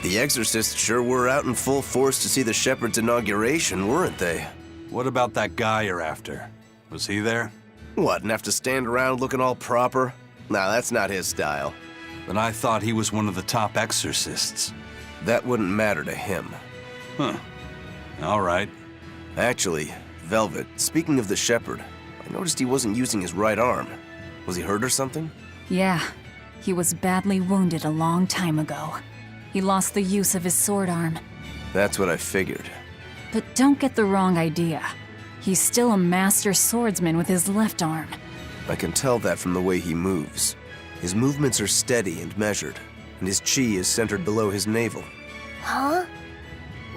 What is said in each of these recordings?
The exorcists sure were out in full force to see the Shepherd's inauguration, weren't they? What about that guy you're after? Was he there? What, and have to stand around looking all proper? Nah, that's not his style. Then I thought he was one of the top exorcists. That wouldn't matter to him. Huh. All right. Actually, Velvet, speaking of the Shepherd, I noticed he wasn't using his right arm. Was he hurt or something? Yeah. He was badly wounded a long time ago. He lost the use of his sword arm. That's what I figured. But don't get the wrong idea. He's still a master swordsman with his left arm. I can tell that from the way he moves. His movements are steady and measured, and his chi is centered below his navel. Huh?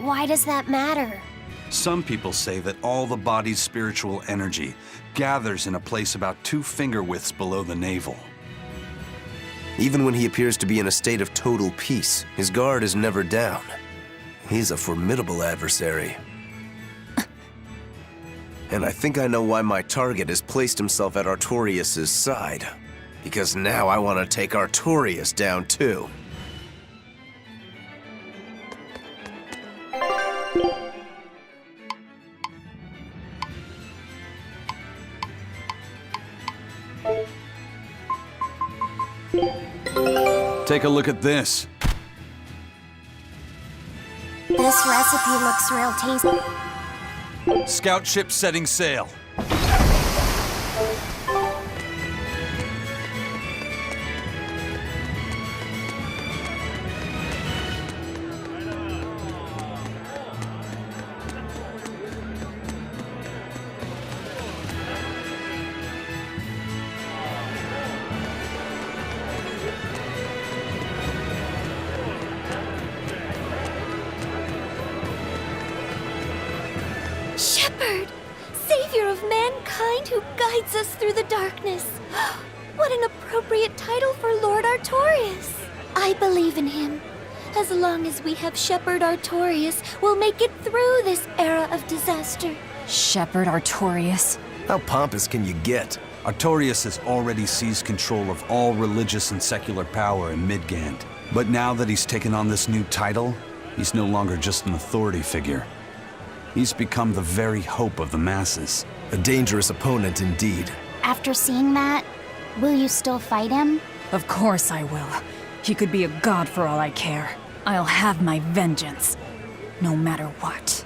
Why does that matter? Some people say that all the body's spiritual energy gathers in a place about 2 finger widths below the navel. Even when he appears to be in a state of total peace, his guard is never down. He's a formidable adversary. And I think I know why my target has placed himself at Artorias' side. Because now I want to take Artorias down too. Take a look at this. This recipe looks real tasty. Scout ship setting sail. Shepherd! Savior of mankind who guides us through the darkness. What an appropriate title for Lord Artorias. I believe in him. As long as we have Shepherd Artorias, we'll make it through this era of disaster. Shepherd Artorias. How pompous can you get? Artorias has already seized control of all religious and secular power in Midgand. But now that he's taken on this new title, he's no longer just an authority figure. He's become the very hope of the masses. A dangerous opponent indeed. After seeing that, will you still fight him? Of course I will. He could be a god for all I care. I'll have my vengeance. No matter what.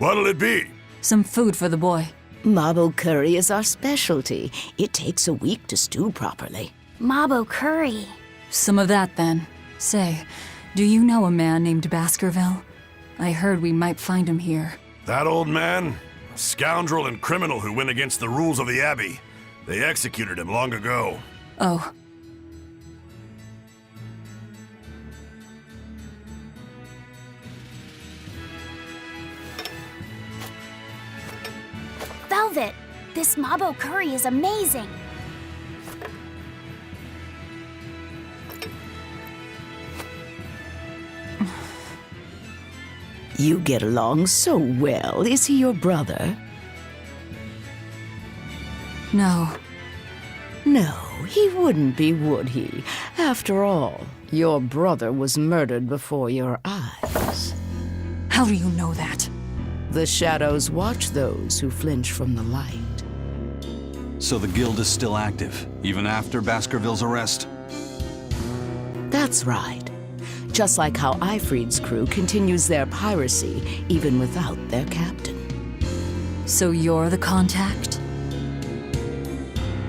What'll it be? Some food for the boy. Mabo curry is our specialty. It takes a week to stew properly. Mabo curry. Some of that, then. Say, do you know a man named Baskerville? I heard we might find him here. That old man? A scoundrel and criminal who went against the rules of the Abbey. They executed him long ago. Oh. Velvet, this Mabo curry is amazing. You get along so well. Is he your brother? No. No, he wouldn't be, would he? After all, your brother was murdered before your eyes. How do you know that? The shadows watch those who flinch from the light. So the guild is still active, even after Baskerville's arrest? That's right. Just like how Ifrid's crew continues their piracy even without their captain. So you're the contact?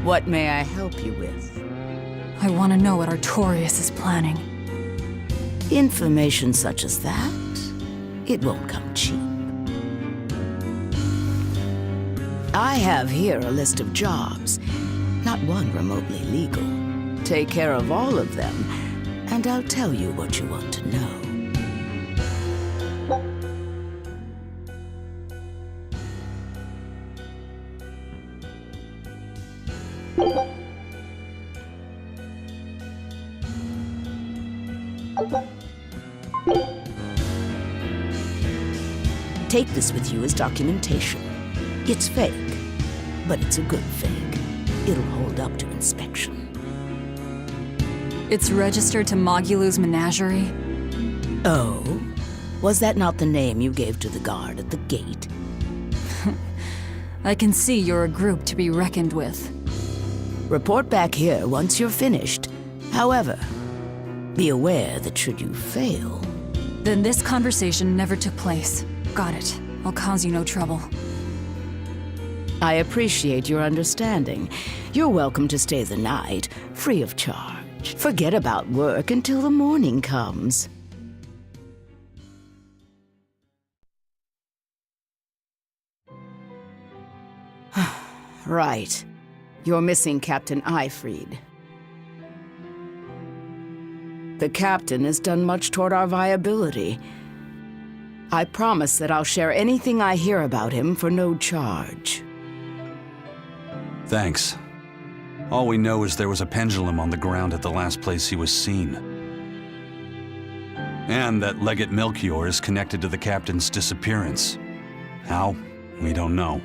What may I help you with? I want to know what Artorias is planning. Information such as that, it won't come cheap. I have here a list of jobs, not one remotely legal. Take care of all of them, and I'll tell you what you want to know. Take this with you as documentation. It's fake, but it's a good fake. It'll hold up to inspection. It's registered to Mogulu's menagerie? Oh? Was that not the name you gave to the guard at the gate? I can see you're a group to be reckoned with. Report back here once you're finished. However, be aware that should you fail... Then this conversation never took place. Got it. I'll cause you no trouble. I appreciate your understanding. You're welcome to stay the night, free of charge. Forget about work until the morning comes. Right. You're missing Captain Eifried. The captain has done much toward our viability. I promise that I'll share anything I hear about him for no charge. Thanks. All we know is there was a pendulum on the ground at the last place he was seen. And that Legate Melchior is connected to the captain's disappearance. How? We don't know.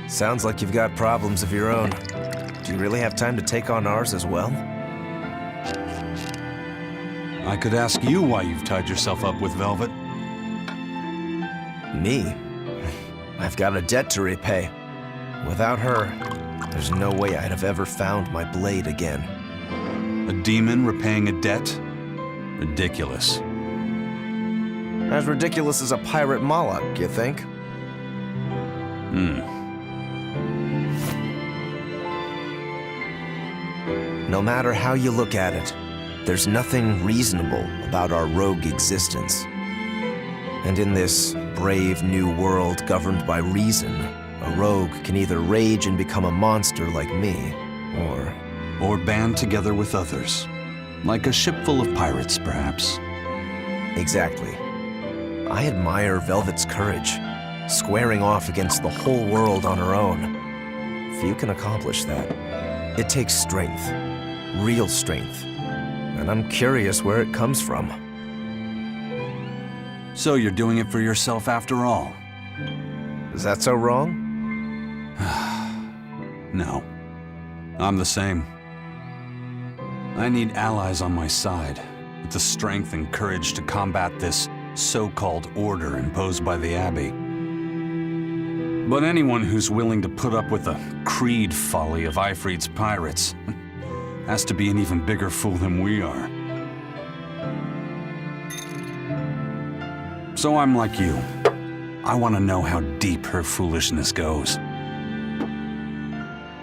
Sounds like you've got problems of your own. Do you really have time to take on ours as well? I could ask you why you've tied yourself up with Velvet. Me? I've got a debt to repay. Without her, there's no way I'd have ever found my blade again. A demon repaying a debt? Ridiculous. As ridiculous as a pirate Moloch, you think? No matter how you look at it, there's nothing reasonable about our rogue existence. And in this brave new world governed by reason, a rogue can either rage and become a monster like me, Or band together with others. Like a ship full of pirates, perhaps. Exactly. I admire Velvet's courage, squaring off against the whole world on her own. Few can accomplish that. It takes strength. Real strength. And I'm curious where it comes from. So you're doing it for yourself after all? Is that so wrong? No. I'm the same. I need allies on my side, with the strength and courage to combat this so-called order imposed by the Abbey. But anyone who's willing to put up with the creed folly of Eifried's pirates has to be an even bigger fool than we are. So I'm like you. I want to know how deep her foolishness goes.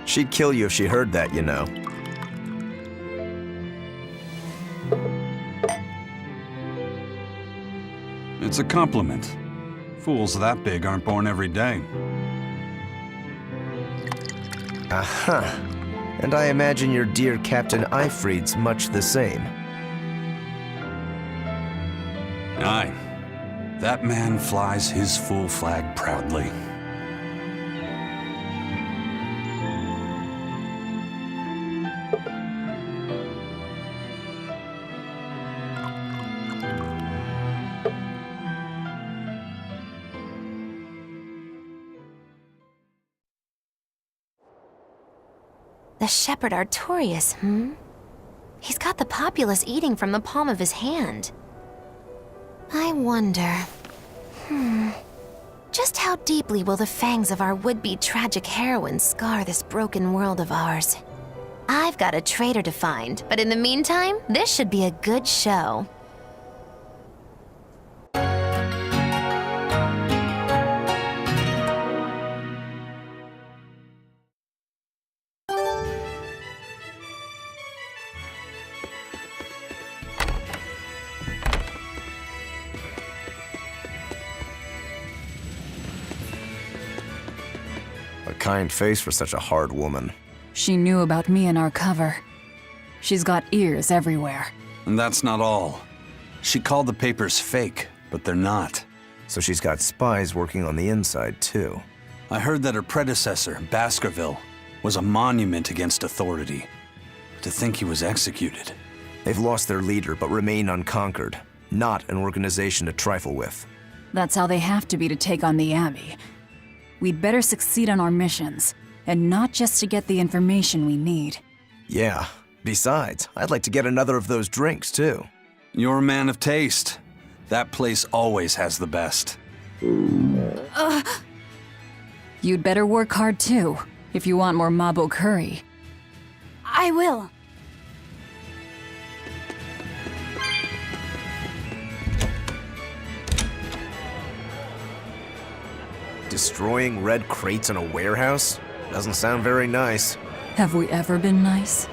She'd kill you if she heard that, you know. It's a compliment. Fools that big aren't born every day. Aha. And I imagine your dear Captain Eifried's much the same. Aye. That man flies his full flag proudly. The shepherd Artorius, He's got the populace eating from the palm of his hand. I wonder... Just how deeply will the fangs of our would-be tragic heroine scar this broken world of ours? I've got a traitor to find, but in the meantime, this should be a good show. A kind face for such a hard woman. She knew about me and our cover. She's got ears everywhere. And that's not all. She called the papers fake, but they're not. So she's got spies working on the inside, too. I heard that her predecessor, Baskerville, was a monument against authority. To think he was executed. They've lost their leader, but remain unconquered. Not an organization to trifle with. That's how they have to be to take on the Abbey. We'd better succeed on our missions, and not just to get the information we need. Yeah. Besides, I'd like to get another of those drinks, too. You're a man of taste. That place always has the best. You'd better work hard too, if you want more Mabo curry. I will. Destroying red crates in a warehouse? Doesn't sound very nice. Have we ever been nice?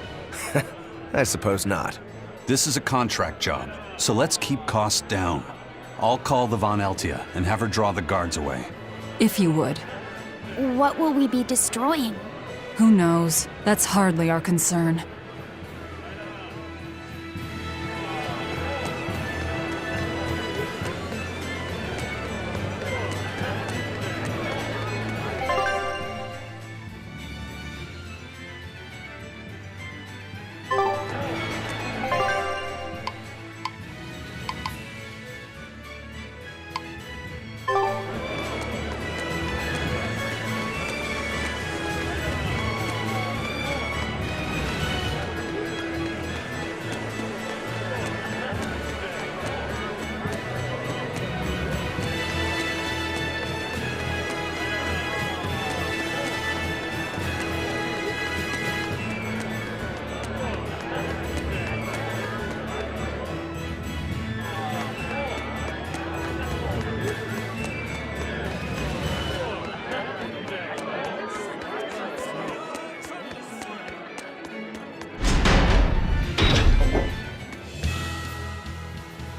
I suppose not. This is a contract job, so let's keep costs down. I'll call the Von Eltia and have her draw the guards away. If you would. What will we be destroying? Who knows? That's hardly our concern.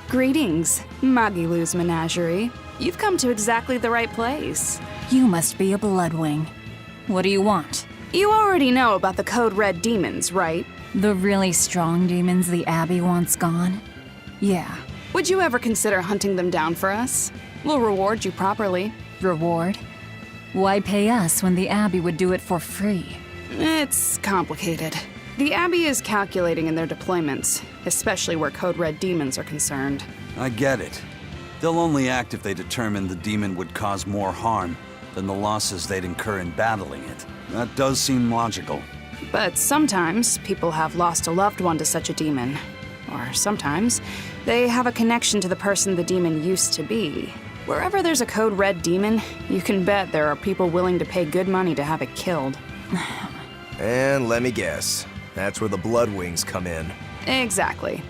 Greetings, Magilou's Menagerie. You've come to exactly the right place. You must be a Bloodwing. What do you want? You already know about the Code Red demons, right? The really strong demons the Abbey wants gone? Yeah. Would you ever consider hunting them down for us? We'll reward you properly. Reward? Why pay us when the Abbey would do it for free? It's complicated. The Abbey is calculating in their deployments, especially where Code Red demons are concerned. I get it. They'll only act if they determine the demon would cause more harm than the losses they'd incur in battling it. That does seem logical. But sometimes people have lost a loved one to such a demon. Or sometimes they have a connection to the person the demon used to be. Wherever there's a Code Red demon, you can bet there are people willing to pay good money to have it killed. And let me guess. That's where the Bloodwings come in. Exactly.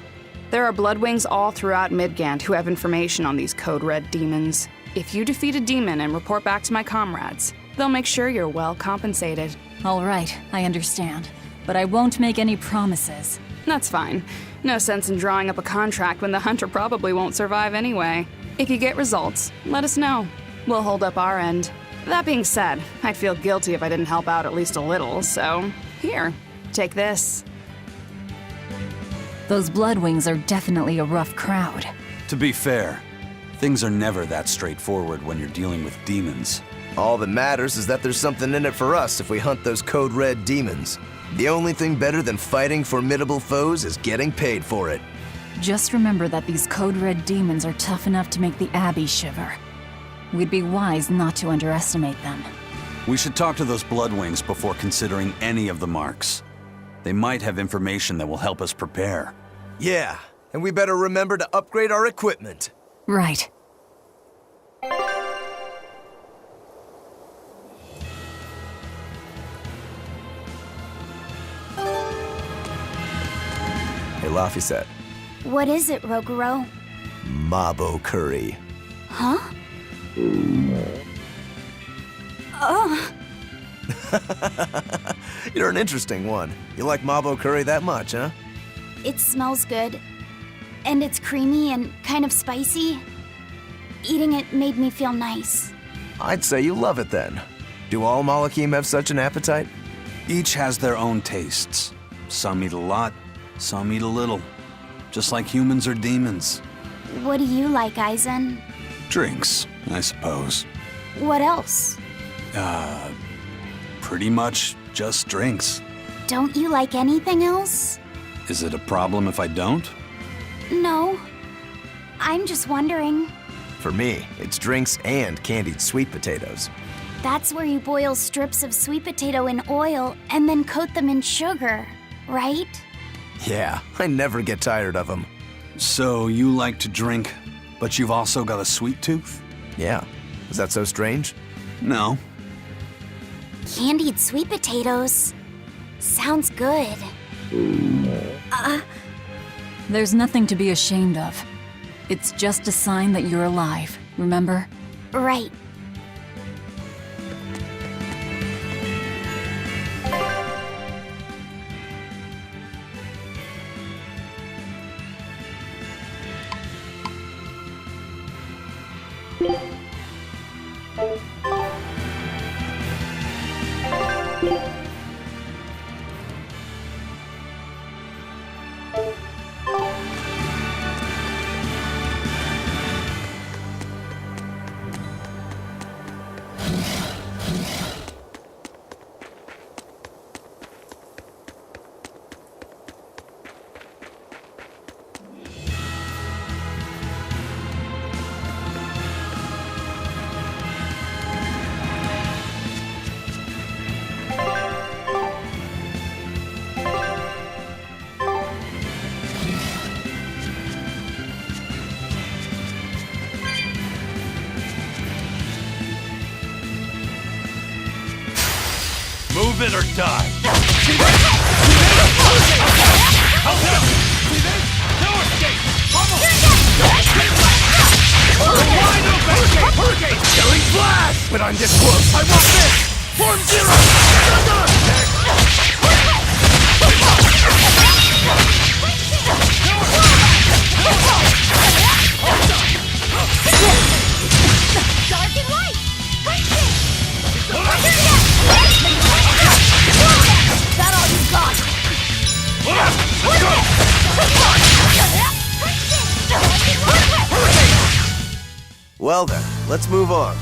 There are Bloodwings all throughout Midgand who have information on these Code Red demons. If you defeat a demon and report back to my comrades, they'll make sure you're well compensated. All right, I understand. But I won't make any promises. That's fine. No sense in drawing up a contract when the hunter probably won't survive anyway. If you get results, let us know. We'll hold up our end. That being said, I'd feel guilty if I didn't help out at least a little, so here, take this. Those Bloodwings are definitely a rough crowd. To be fair, things are never that straightforward when you're dealing with demons. All that matters is that there's something in it for us if we hunt those Code Red demons. The only thing better than fighting formidable foes is getting paid for it. Just remember that these Code Red demons are tough enough to make the Abbey shiver. We'd be wise not to underestimate them. We should talk to those Bloodwings before considering any of the marks. They might have information that will help us prepare. Yeah, and we better remember to upgrade our equipment. Right. Hey, Laphicet. What is it, Roguro? Mabo curry. Huh? You're an interesting one. You like Mabo curry that much, huh? It smells good. And it's creamy and kind of spicy. Eating it made me feel nice. I'd say you love it then. Do all Malakim have such an appetite? Each has their own tastes. Some eat a lot, some eat a little. Just like humans or demons. What do you like, Eisen? Drinks, I suppose. What else? Pretty much just drinks. Don't you like anything else? Is it a problem if I don't? No. I'm just wondering. For me, it's drinks and candied sweet potatoes. That's where you boil strips of sweet potato in oil and then coat them in sugar, right? Yeah, I never get tired of them. So you like to drink, but you've also got a sweet tooth? Yeah, is that so strange? No. Candied sweet potatoes. Sounds good. There's nothing to be ashamed of. It's just a sign that you're alive, remember? Right. Move it or die. No escape! Wide open! Hurricane! Killing flash! But I'm this close. I want this! Form zero! Dark and light! That all you got? Let's go! Well then, let's move on.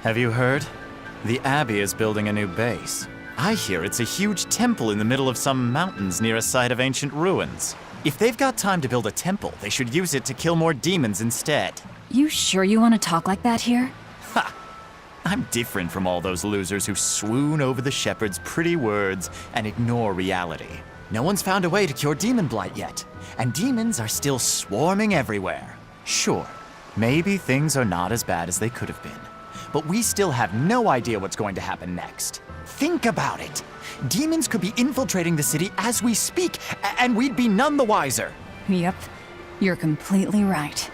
Have you heard? The Abbey is building a new base. I hear it's a huge temple in the middle of some mountains near a site of ancient ruins. If they've got time to build a temple, they should use it to kill more demons instead. You sure you want to talk like that here? Ha! I'm different from all those losers who swoon over the shepherd's pretty words and ignore reality. No one's found a way to cure demon blight yet, and demons are still swarming everywhere. Sure, maybe things are not as bad as they could have been, but we still have no idea what's going to happen next. Think about it. Demons could be infiltrating the city as we speak, and we'd be none the wiser. Yep, you're completely right.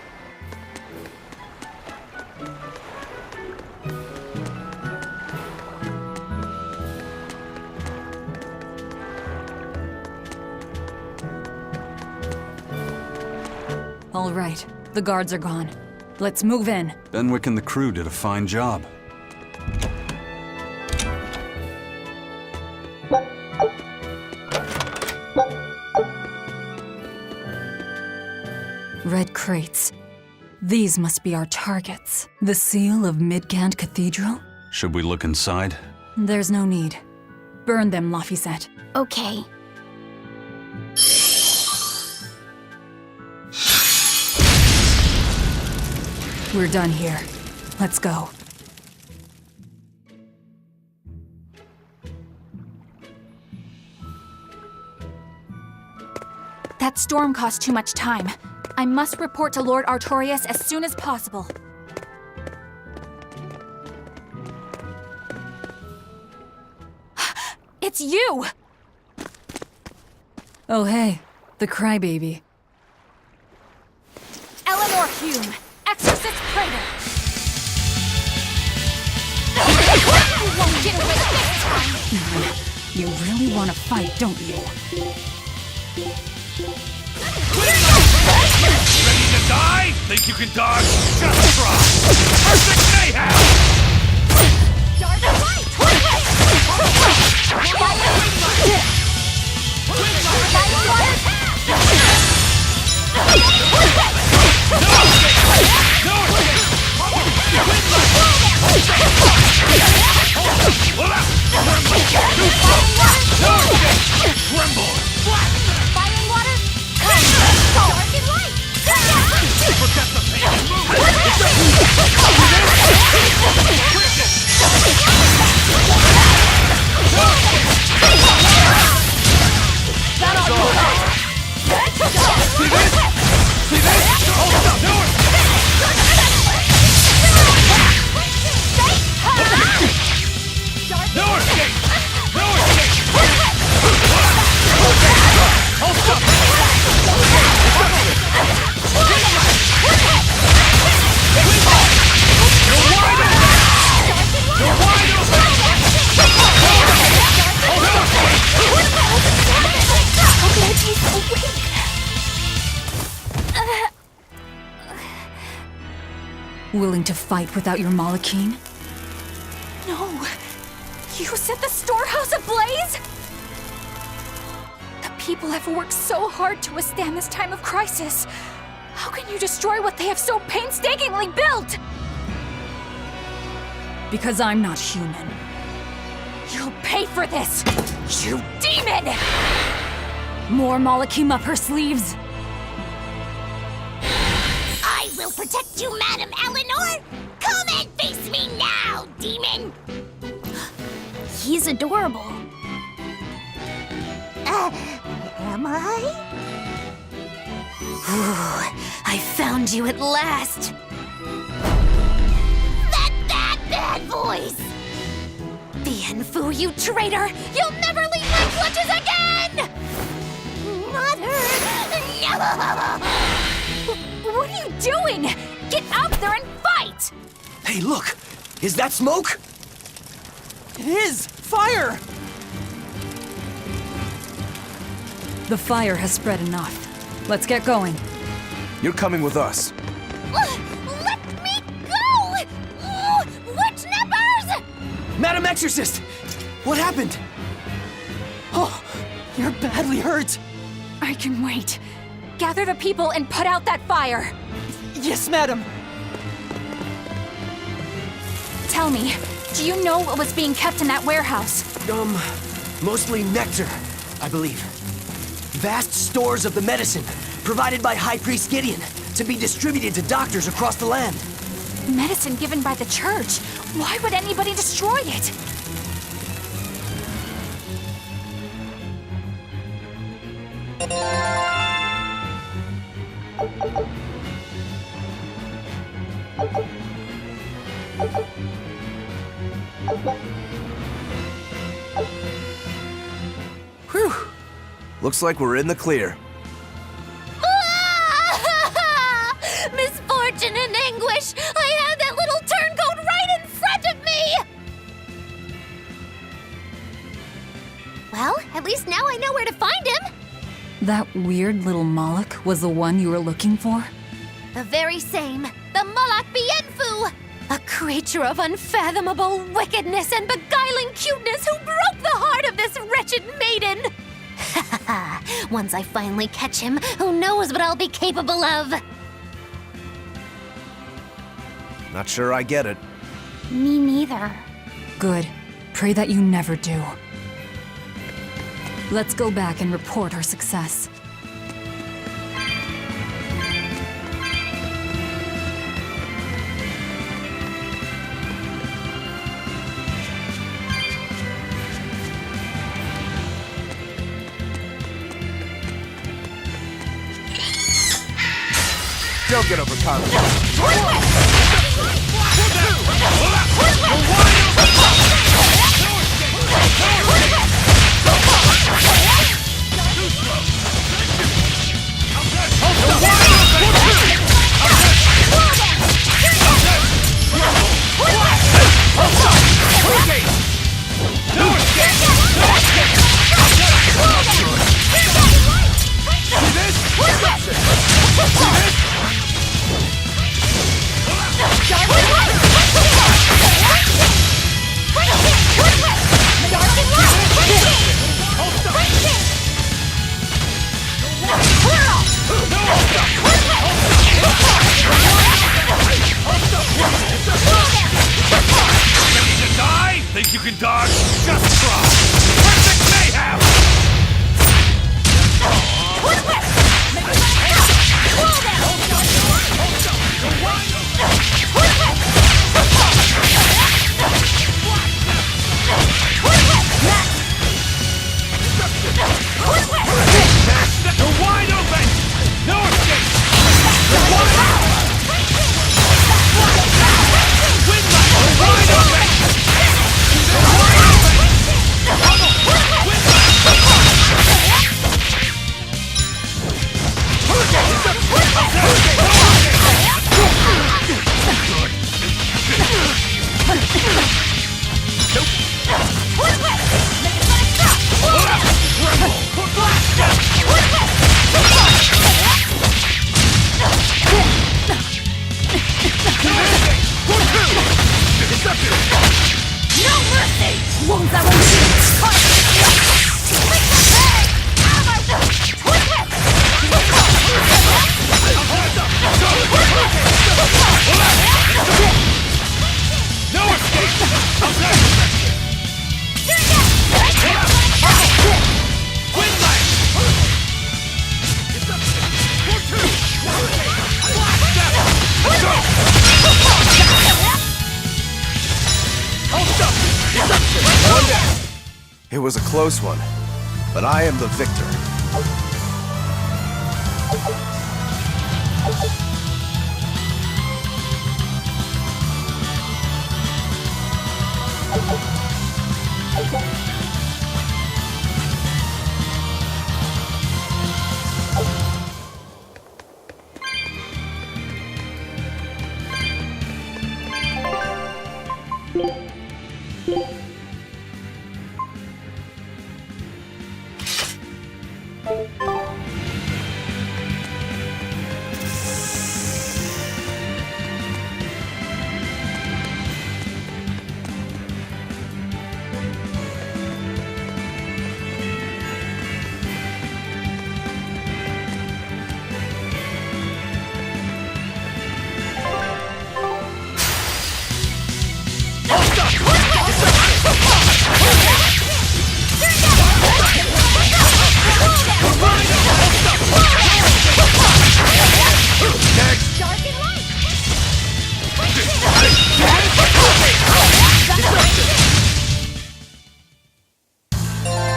All right, the guards are gone. Let's move in. Benwick and the crew did a fine job. Red crates. These must be our targets. The seal of Midgand Cathedral? Should we look inside? There's no need. Burn them, Laphicet. Okay. We're done here. Let's go. That storm cost too much time. I must report to Lord Artorias as soon as possible. It's you! Oh hey, the crybaby. Eleanor Hume, Exorcist Praetor! You won't get away this time! You really want to fight, don't you? Ready to die? Think you can dodge? Just try! Perfect mayhem! Dark light! Willing to fight without your Malachine? No! You set the storehouse ablaze?! The people have worked so hard to withstand this time of crisis. How can you destroy what they have so painstakingly built? Because I'm not human. You'll pay for this, you demon! More Malachim up her sleeves? I will protect you, Madam Eleanor! Come and face me now, demon! He's adorable. Am I? Ooh, I found you at last! That bad voice! Bienfu, you traitor! You'll never leave my clutches again! Mother! No! What are you doing? Get out there and fight! Hey, look! Is that smoke? It is! Fire! The fire has spread enough. Let's get going. You're coming with us. Let me go! Witch nippers! Madam Exorcist! What happened? Oh, you're badly hurt. I can wait. Gather the people and put out that fire. Yes, madam. Tell me, do you know what was being kept in that warehouse? Mostly nectar, I believe. Vast stores of the medicine provided by High Priest Gideon to be distributed to doctors across the land. Medicine given by the church. Why would anybody destroy it? Whew. Looks like we're in the clear. Misfortune and anguish! I have that little turncoat right in front of me! Well, at least now I know where to find him! That weird little Moloch was the one you were looking for? The very same. The Malak Bienfu! A creature of unfathomable wickedness and beguiling cuteness who broke the heart of this wretched maiden! Once I finally catch him, who knows what I'll be capable of? Not sure I get it. Me neither. Good. Pray that you never do. Let's go back and report our success. Don't get overconfident. Think you can dodge? Just try! Perfect mayhem! You're wide open! No escape! You're wide open! You're wide open! It was a close one, but I am the victor.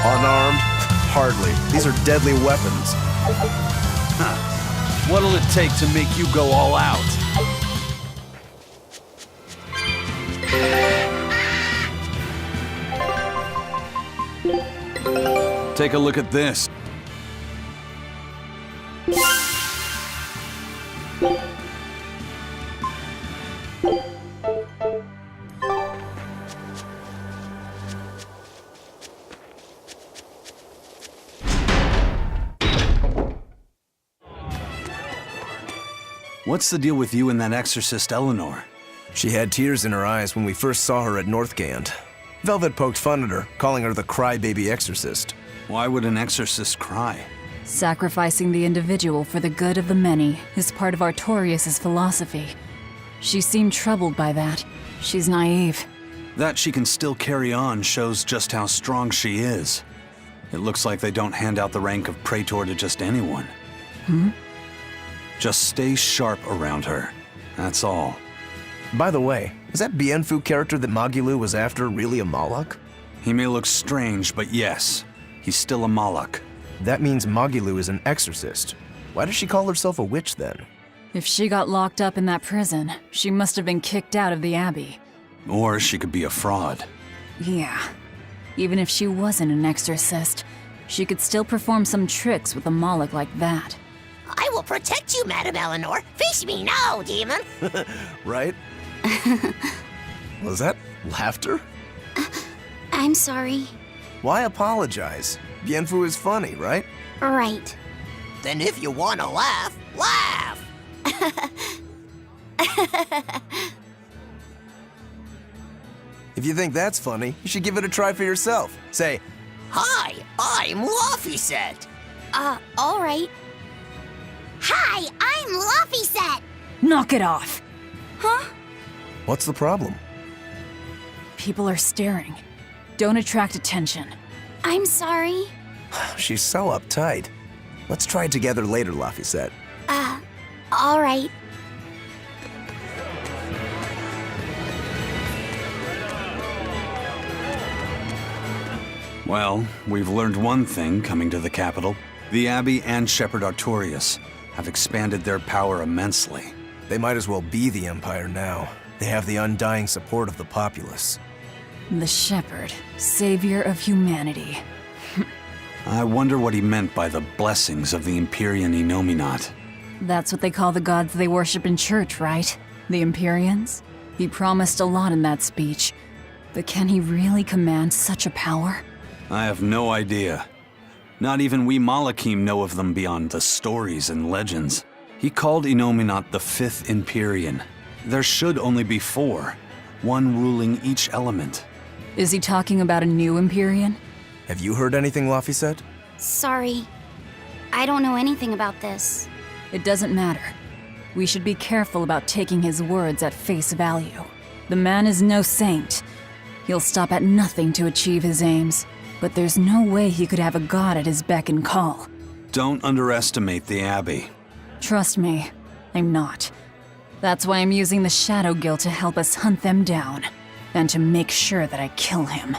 Unarmed? Hardly. These are deadly weapons. What'll it take to make you go all out? Take a look at this. What's the deal with you and that exorcist Eleanor? She had tears in her eyes when we first saw her at Northgand. Velvet poked fun at her, calling her the crybaby exorcist. Why would an exorcist cry? Sacrificing the individual for the good of the many is part of Artorias' philosophy. She seemed troubled by that. She's naive. That she can still carry on shows just how strong she is. It looks like they don't hand out the rank of Praetor to just anyone. Just stay sharp around her. That's all. By the way, is that Bienfu character that Magilou was after really a Moloch? He may look strange, but yes, he's still a Moloch. That means Magilou is an exorcist. Why does she call herself a witch then? If she got locked up in that prison, she must have been kicked out of the Abbey. Or she could be a fraud. Yeah. Even if she wasn't an exorcist, she could still perform some tricks with a Moloch like that. I will protect you, Madame Eleanor. Face me now, demon. Right? Was that laughter? I'm sorry. Why apologize? Bienfu is funny, right? Right. Then if you want to laugh, laugh. If you think that's funny, you should give it a try for yourself. Say, Hi, I'm Laufeyset. All right. Hi, I'm Laufeyset. Knock it off! what's the problem? People are staring. Don't attract attention. I'm sorry. She's so uptight. Let's try it together later, Laufeyset. All right. Well, we've learned one thing coming to the capital. The Abbey and Shepherd Artorias have expanded their power immensely. They might as well be the Empire now. They have the undying support of the populace. The Shepherd, savior of humanity. I wonder what he meant by the blessings of the Empyrean Innominat. That's what they call the gods they worship in church, right? The Empyreans? He promised a lot in that speech. But can he really command such a power? I have no idea. Not even we Malachim know of them beyond the stories and legends. He called Innominat the Fifth Empyrean. There should only be four, one ruling each element. Is he talking about a new Empyrean? Have you heard anything, Laufeyset? Sorry. I don't know anything about this. It doesn't matter. We should be careful about taking his words at face value. The man is no saint. He'll stop at nothing to achieve his aims. But there's no way he could have a god at his beck and call. Don't underestimate the Abbey. Trust me, I'm not. That's why I'm using the Shadow Guild to help us hunt them down. And to make sure that I kill him.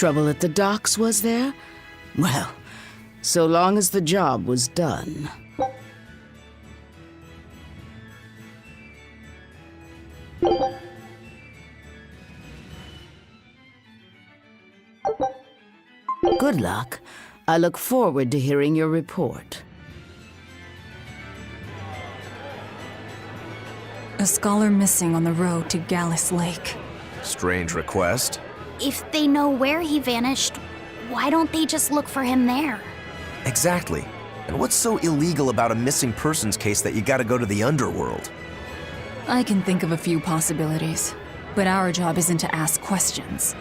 Trouble at the docks, was there? Well, so long as the job was done. Good luck. I look forward to hearing your report. A scholar missing on the road to Gallus Lake. Strange request. If they know where he vanished, why don't they just look for him there? Exactly. And what's so illegal about a missing persons case that you gotta go to the underworld? I can think of a few possibilities, but our job isn't to ask questions.